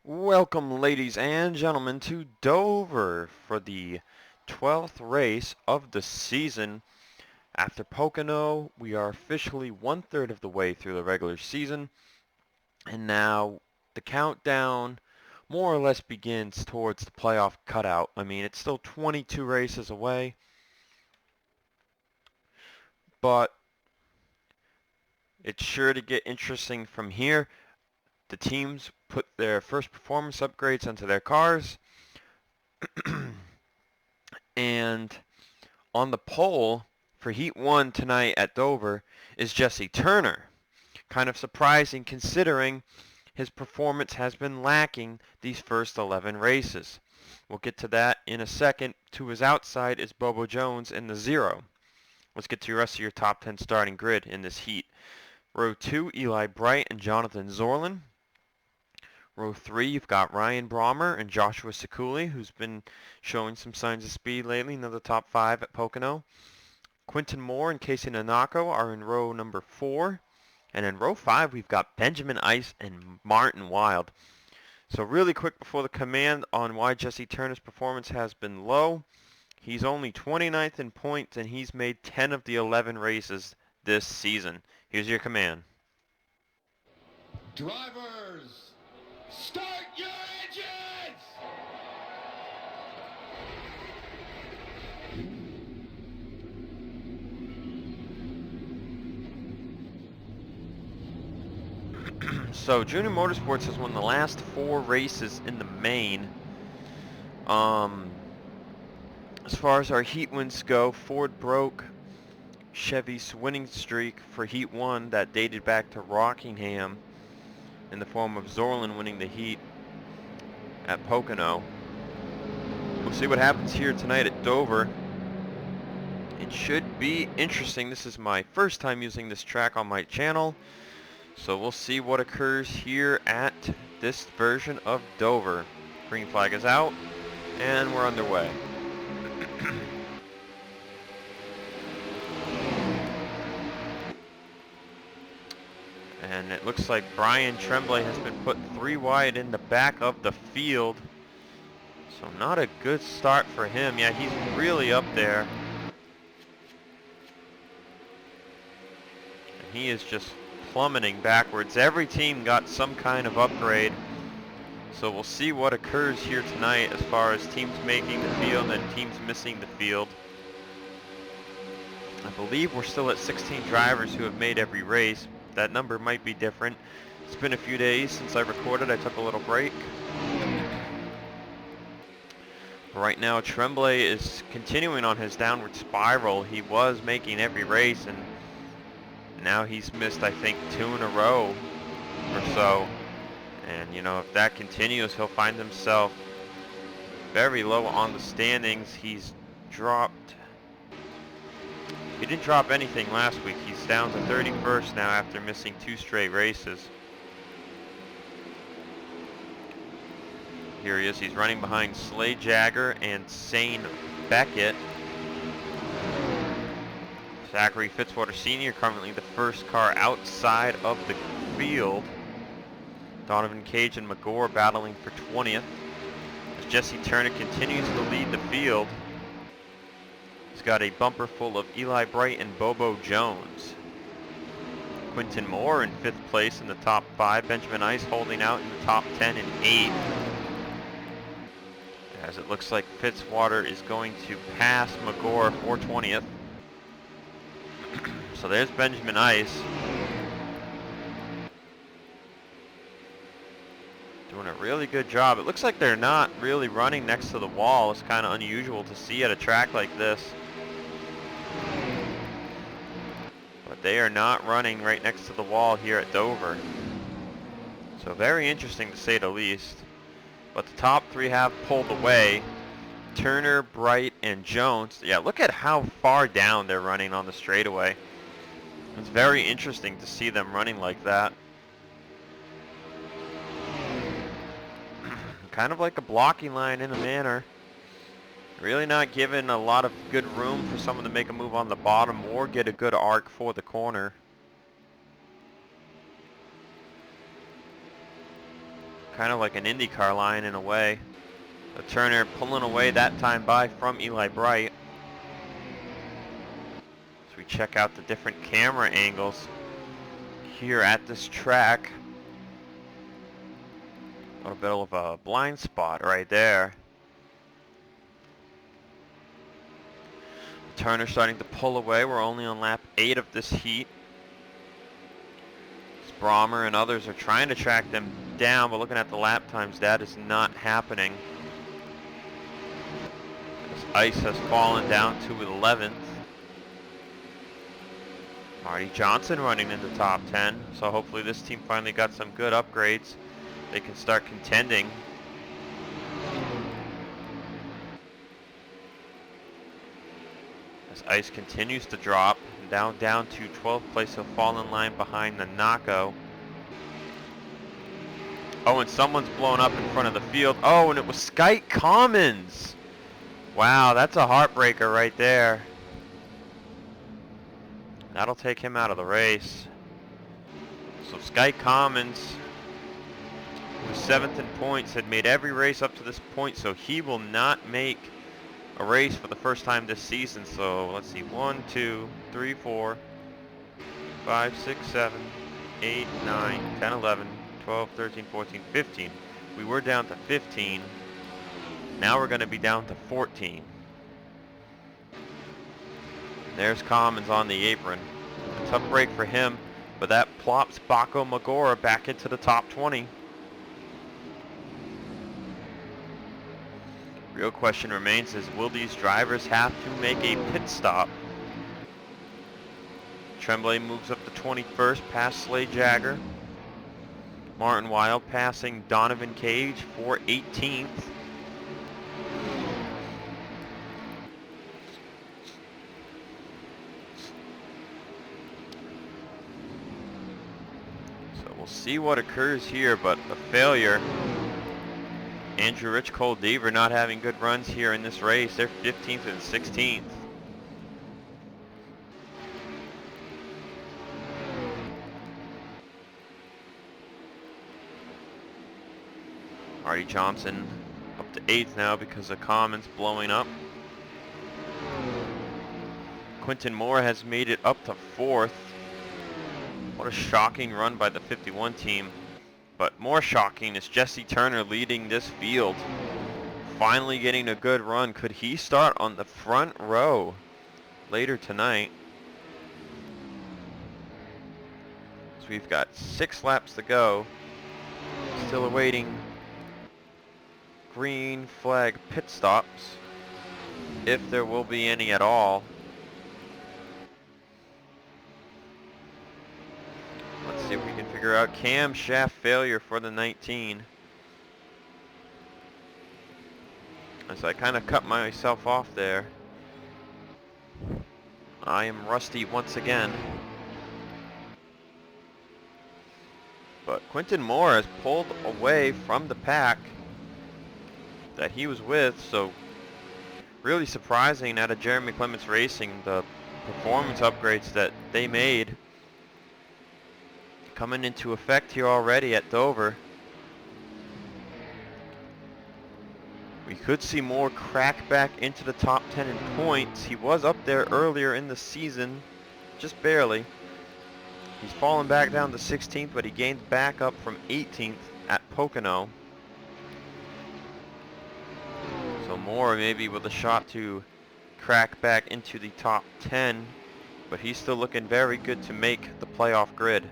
Welcome, ladies and gentlemen, to Dover for the 12th race of the season. After Pocono, we are officially one-third of the way through the regular season, and now the countdown more or less begins towards the playoff cutout. I mean, it's still 22 races away, but it's sure to get interesting from here. The teams put their first performance upgrades onto their cars, and on the pole for Heat 1 tonight at Dover is Jesse Turner. Kind of surprising considering his performance has been lacking these first 11 races. We'll get to that in a second. To his outside is Bobo Jones in the 0. Let's get to the rest of your top 10 starting grid in this heat. Row 2, Eli Bright and Jonathan Zorlin. Row 3, you've got Ryan Brommer and Joshua Sikuli, who's been showing some signs of speed lately, another top 5 at Pocono. Quinton Moore and Casey Nanako are in row number 4. And in row 5, we've got Benjamin Ice and Martin Wild. So really quick before the command on why Jesse Turner's performance has been low. He's only 29th in points, and he's made 10 of the 11 races this season. Here's your command. Drivers, start your engines! So Junior Motorsports has won the last 4 races in the main. As far as our heat wins go, Ford broke Chevy's winning streak for Heat 1 that dated back to Rockingham in the form of Zorlin winning the heat at Pocono. We'll see what happens here tonight at Dover. It should be interesting. This is my first time using this track on my channel, so we'll see what occurs here at this version of Dover. Green flag is out, and we're underway. And it looks like Brian Tremblay has been put 3 wide in the back of the field. So not a good start for him. Yeah, he's really up there. And he is just plummeting backwards. Every team got some kind of upgrade. So we'll see what occurs here tonight as far as teams making the field and teams missing the field. I believe we're still at 16 drivers who have made every race. That number might be different. It's been a few days since I recorded. I took a little break. Right now, Tremblay is continuing on his downward spiral. He was making every race, and now he's missed, I think, 2 in a row or so. And, you know, if that continues, he'll find himself very low on the standings. He's dropped... He didn't drop anything last week. He's down to 31st now after missing 2 straight races. Here he is. He's running behind Slade Jagger and Sane Beckett. Zachary Fitzwater Sr. currently the first car outside of the field. Donovan Cage and McGore battling for 20th. As Jesse Turner continues to lead the field. He's got a bumper full of Eli Bright and Bobo Jones. Quinton Moore in 5th place in the top 5. Benjamin Ice holding out in the top 10 and 8th. As it looks like Fitzwater is going to pass McGore for 20th. So there's Benjamin Ice. Doing a really good job. It looks like they're not really running next to the wall. It's kind of unusual to see at a track like this. But they are not running right next to the wall here at Dover. So very interesting to say the least. But the top 3 have pulled away. Turner, Bright, and Jones. Yeah, look at how far down they're running on the straightaway. It's very interesting to see them running like that. Kind of like a blocking line in a manner. Really not giving a lot of good room for someone to make a move on the bottom or get a good arc for the corner. kind of like an IndyCar line in a way. Turner pulling away that time by from Eli Bright. As we check out the different camera angles here at this track. A little bit of a blind spot right there. Turner starting to pull away. We're only on lap 8 of this heat. Brommer and others are trying to track them down, but looking at the lap times, that is not happening. This ice has fallen down to 11th. Marty Johnson running in the top 10, so hopefully this team finally got some good upgrades. They can start contending. As ice continues to drop, down to 12th place, he'll fall in line behind the Nako. Oh, and someone's blown up in front of the field. Oh, and it was Skyke Commons. Wow, that's a heartbreaker right there. That'll take him out of the race. So Skyke Commons, who was 7th in points, had made every race up to this point, so he will not make a race for the first time this season. So let's see, 1, 2, 3, 4, 5, 6, 7, 8, 9, 10, 11, 12, 13, 14, 15. We were down to 15. Now we're going to be down to 14. There's Commons on the apron. A tough break for him, but that plops Baco Magora back into the top 20. Real question remains is, will these drivers have to make a pit stop? Tremblay moves up to 21st past Slade Jagger. Martin Wild passing Donovan Cage for 18th. So we'll see what occurs here, but a failure. Andrew Rich, Cole Deaver not having good runs here in this race. They're 15th and 16th. Marty Johnson up to 8th now because of Commons blowing up. Quinton Moore has made it up to 4th. What a shocking run by the 51 team. But more shocking is Jesse Turner leading this field. Finally getting a good run. Could he start on the front row later tonight? So we've got 6 laps to go. Still awaiting green flag pit stops, if there will be any at all. Let's see if we can figure out camshaft failure for the 19. As I kind of cut myself off there. I am rusty once again. But Quinton Moore has pulled away from the pack that he was with, so really surprising out of Jeremy Clements Racing, the performance upgrades that they made coming into effect here already at Dover. We could see Moore crack back into the top 10 in points. He was up there earlier in the season, just barely. He's fallen back down to 16th, but he gained back up from 18th at Pocono. So Moore maybe with a shot to crack back into the top 10, but he's still looking very good to make the playoff grid.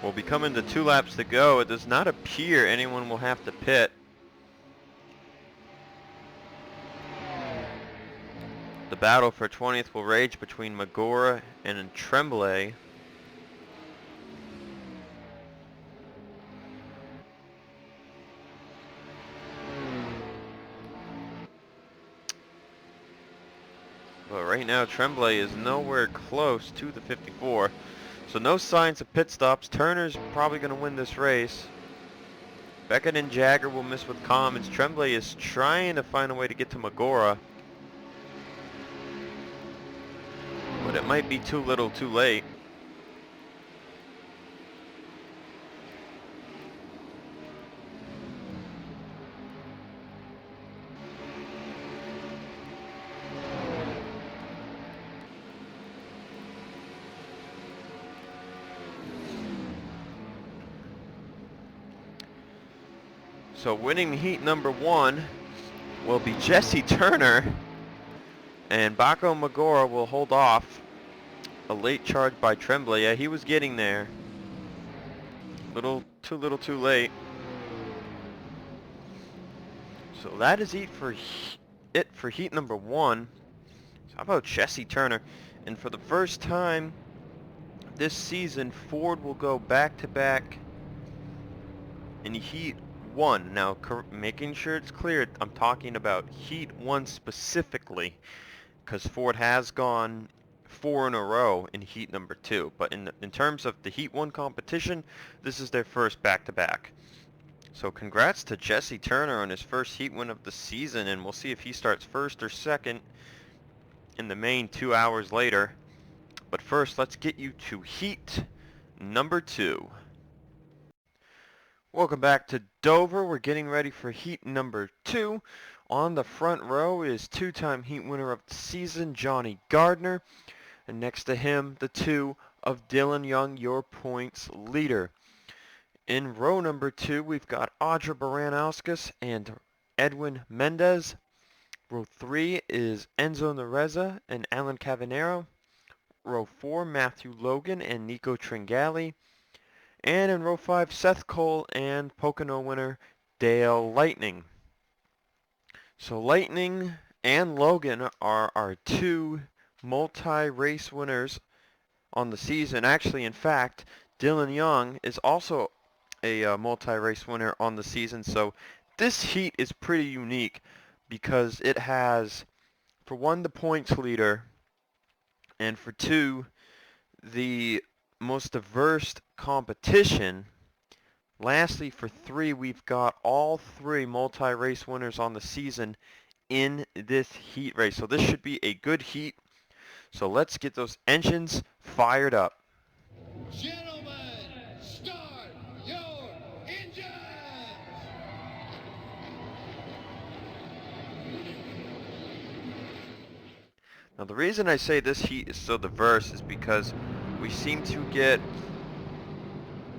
We'll be coming to 2 laps to go. It does not appear anyone will have to pit. The battle for 20th will rage between Magora and Tremblay. But right now Tremblay is nowhere close to the 54. So no signs of pit stops. Turner's probably going to win this race. Beckett and Jagger will miss with Commons. Tremblay is trying to find a way to get to Magora. But but it might be too little too late. So winning heat number 1 will be Jesse Turner, and Baco Magora will hold off a late charge by Tremblay. Yeah, he was getting there. Little too late. So that is it for heat number 1. So how about Jesse Turner? And for the first time this season, Ford will go back-to-back in heat 1. Now, making sure it's clear, I'm talking about heat 1 specifically, because Ford has gone 4 in a row in heat number 2. But in terms of the heat 1 competition, this is their first back-to-back. So congrats to Jesse Turner on his first heat win of the season, and we'll see if he starts first or second in the main 2 hours later. But first, let's get you to heat number 2. Welcome back to Dover. We're getting ready for heat number 2. On the front row is two-time heat winner of the season, Johnny Gardner. And next to him, the 2 of Dylan Young, your points leader. In row number 2, we've got Audra Baranauskas and Edwin Mendez. Row 3 is Enzo Nereza and Alan Cavanero. Row 4, Matthew Logan and Nico Tringali. And in row 5, Seth Cole and Pocono winner Dale Lightning. So Lightning and Logan are our 2 multi-race winners on the season. Actually, in fact, Dylan Young is also a multi-race winner on the season. So this heat is pretty unique because it has, for 1, the points leader, and for 2, the most diverse competition. Lastly, for 3, we've got all 3 multi-race winners on the season in this heat race. So this should be a good heat. So let's get those engines fired up. Gentlemen, start your engines! Now the reason I say this heat is so diverse is because we seem to get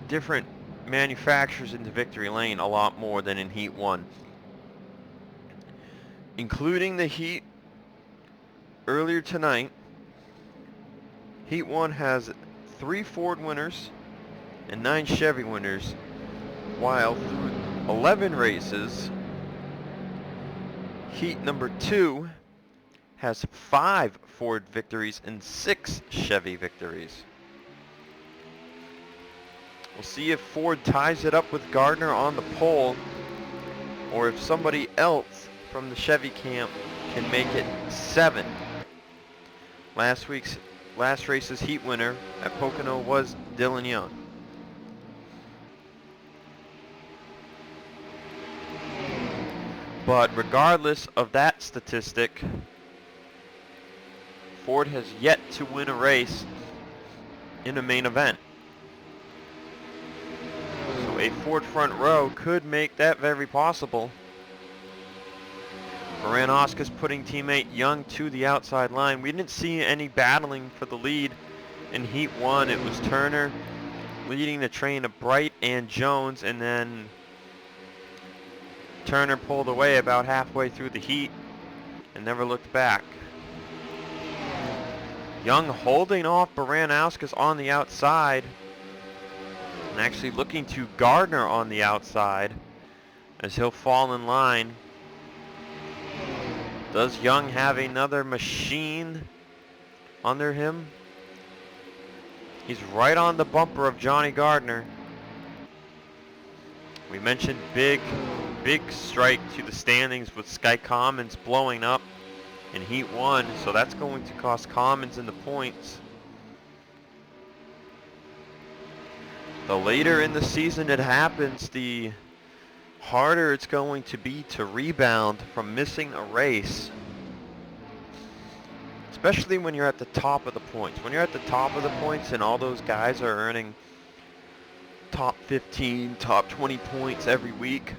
different manufacturers into victory lane a lot more than in heat 1. Including the heat earlier tonight, heat 1 has 3 Ford winners and 9 Chevy winners, while through 11 races, heat number 2 has 5 Ford victories and 6 Chevy victories. We'll see if Ford ties it up with Gardner on the pole, or if somebody else from the Chevy camp can make it 7. Last race's heat winner at Pocono was Dylan Young. But regardless of that statistic, Ford has yet to win a race in a main event. So a Ford front row could make that very possible. Baranauskas putting teammate Young to the outside line. We didn't see any battling for the lead in heat 1. It was Turner leading the train of Bright and Jones, and then Turner pulled away about halfway through the heat and never looked back. Young holding off Baranauskas on the outside and actually looking to Gardner on the outside as he'll fall in line. Does Young have another machine under him? He's right on the bumper of Johnny Gardner. We mentioned big strike to the standings with Sky Commons blowing up in heat 1, so that's going to cost Commons in the points. The later in the season it happens, the harder it's going to be to rebound from missing a race. especially when you're at the top of the points. When you're at the top of the points and all those guys are earning top 15, top 20 points every week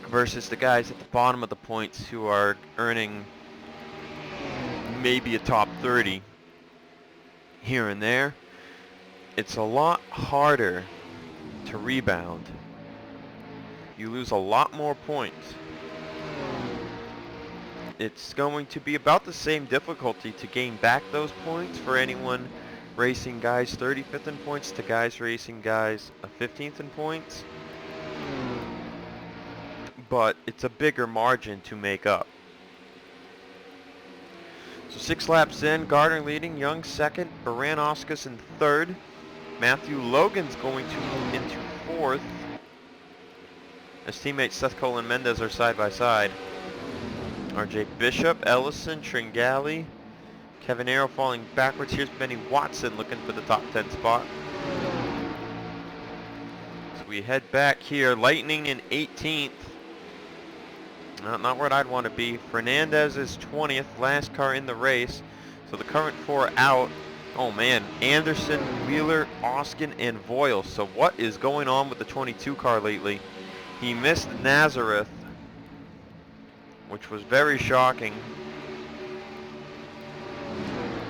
versus the guys at the bottom of the points who are earning maybe a top 30 here and there, it's a lot harder to rebound. You lose a lot more points. It's going to be about the same difficulty to gain back those points for anyone racing guys 35th in points to guys racing guys 15th in points. But it's a bigger margin to make up. So 6 laps in, Gardner leading, Young second, Baran-Oscus in third. Matthew Logan's going to move into fourth. His teammates Seth Cole and Mendez are side by side. RJ Bishop, Ellison, Tringali, Kevin Arrow falling backwards. Here's Benny Watson looking for the top 10 spot. So we head back here. Lightning in 18th. Not where I'd want to be. Fernandez is 20th, last car in the race. So the current 4 out. Oh man, Anderson, Wheeler, Oskin, and Voyle. So what is going on with the 22 car lately? He missed Nazareth, which was very shocking.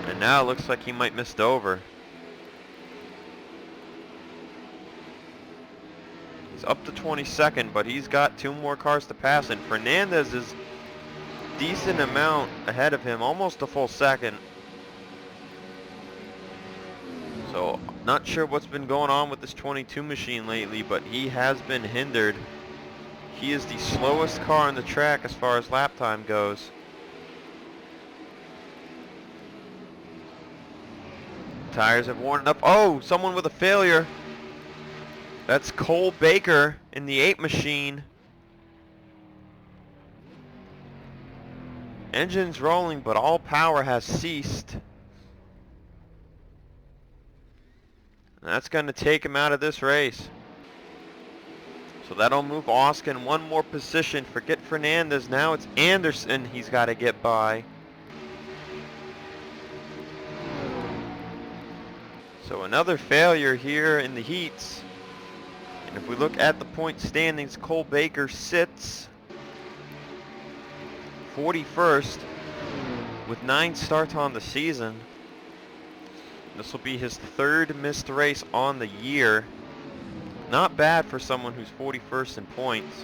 And now it looks like he might miss Dover. He's up to 22nd, but he's got 2 more cars to pass, and Fernandez is decent amount ahead of him, almost a full second. So, not sure what's been going on with this 22 machine lately, but he has been hindered. He is the slowest car on the track as far as lap time goes. Tires have worn up. Oh, someone with a failure. That's Cole Baker in the 8 machine. Engine's rolling, but all power has ceased. That's going to take him out of this race. So that'll move Oskin 1 more position. Forget Fernandez. Now it's Anderson he's got to get by. So another failure here in the heats. And if we look at the point standings, Cole Baker sits 41st with 9 starts on the season. This will be his 3rd missed race on the year. Not bad for someone who's 41st in points.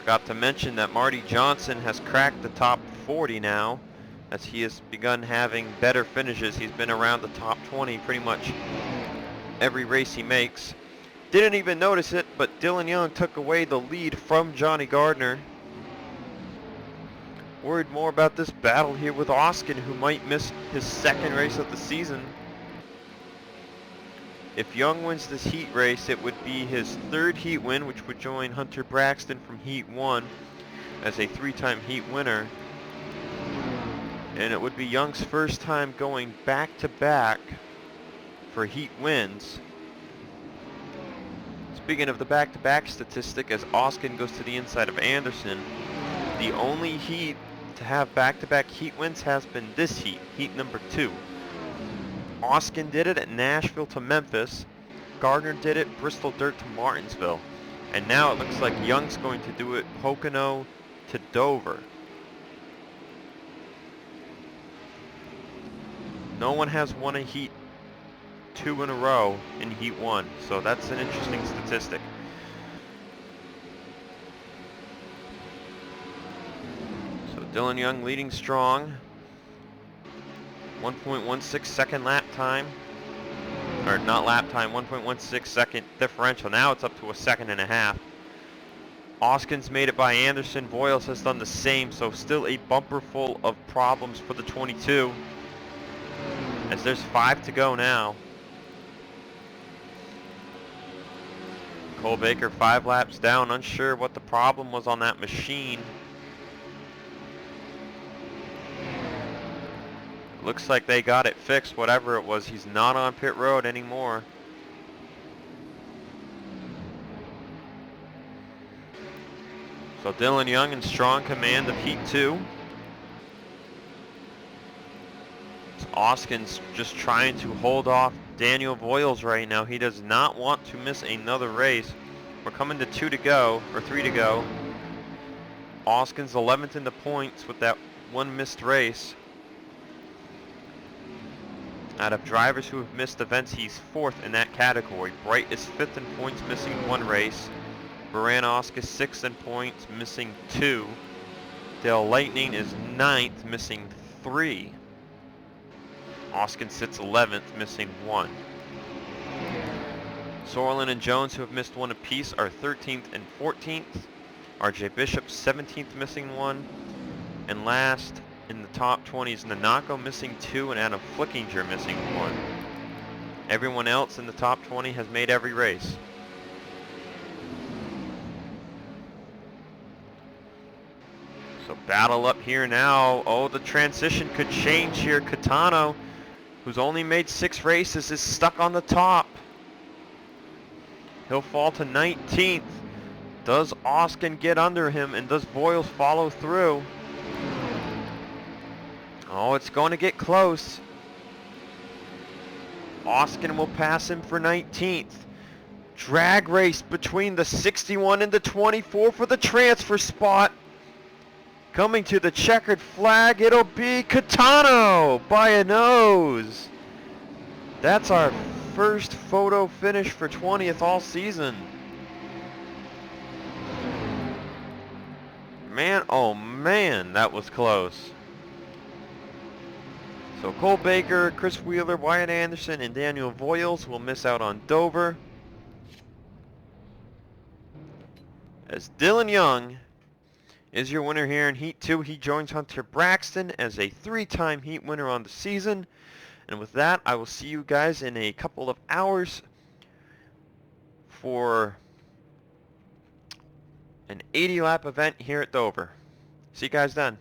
Forgot to mention that Marty Johnson has cracked the top 40 now, as he has begun having better finishes. He's been around the top 20 pretty much every race he makes. Didn't even notice it, but Dylan Young took away the lead from Johnny Gardner. Worried more about this battle here with Oskin, who might miss his 2nd race of the season. If Young wins this heat race, it would be his 3rd heat win, which would join Hunter Braxton from Heat 1 as a 3-time heat winner. And it would be Young's 1st time going back-to-back for heat wins. Speaking of the back-to-back statistic, as Oskin goes to the inside of Anderson, the only heat to have back-to-back heat wins has been this heat, heat number 2. Oskin did it at Nashville to Memphis. Gardner did it Bristol Dirt to Martinsville. And now it looks like Young's going to do it Pocono to Dover. No one has won a heat 2 in a row in heat 1, so that's an interesting statistic. Dylan Young leading strong. 1.16 second lap time. Or not lap time, 1.16 second differential. Now it's up to a 1.5 seconds. Oskin's made it by Anderson. Voiles has done the same, so still a bumper full of problems for the 22. As there's 5 to go now. Cole Baker 5 laps down, unsure what the problem was on that machine. Looks like they got it fixed, whatever it was. He's not on pit road anymore. So Dylan Young in strong command of Heat 2. So Oskin's just trying to hold off Daniel Voiles right now. He does not want to miss another race. We're coming to 2 to go, or 3 to go. Oskin's 11th in the points with that one missed race. Out of drivers who have missed events, he's 4th in that category. Bright is 5th in points, missing 1 race. Baranowski is 6th in points, missing 2. Dale Lightning is 9th, missing 3. Oskin sits 11th, missing 1. Sorlin and Jones, who have missed 1 apiece, are 13th and 14th. RJ Bishop 17th, missing 1. And last in the top 20 is Nanako, missing 2, and Adam Flickinger missing 1. Everyone else in the top 20 has made every race. So battle up here now. Oh, the transition could change here. Catano, who's only made 6 races, is stuck on the top. He'll fall to 19th. Does Oskin get under him, and does Voiles follow through? Oh, it's going to get close. Oskin will pass him for 19th. Drag race between the 61 and the 24 for the transfer spot. Coming to the checkered flag, it'll be Catano by a nose. That's our first photo finish for 20th all season. Man, oh man, that was close. So Cole Baker, Chris Wheeler, Wyatt Anderson, and Daniel Voiles will miss out on Dover. As Dylan Young is your winner here in Heat 2. He joins Hunter Braxton as a 3-time Heat winner on the season. And with that, I will see you guys in a couple of hours for an 80-lap event here at Dover. See you guys then.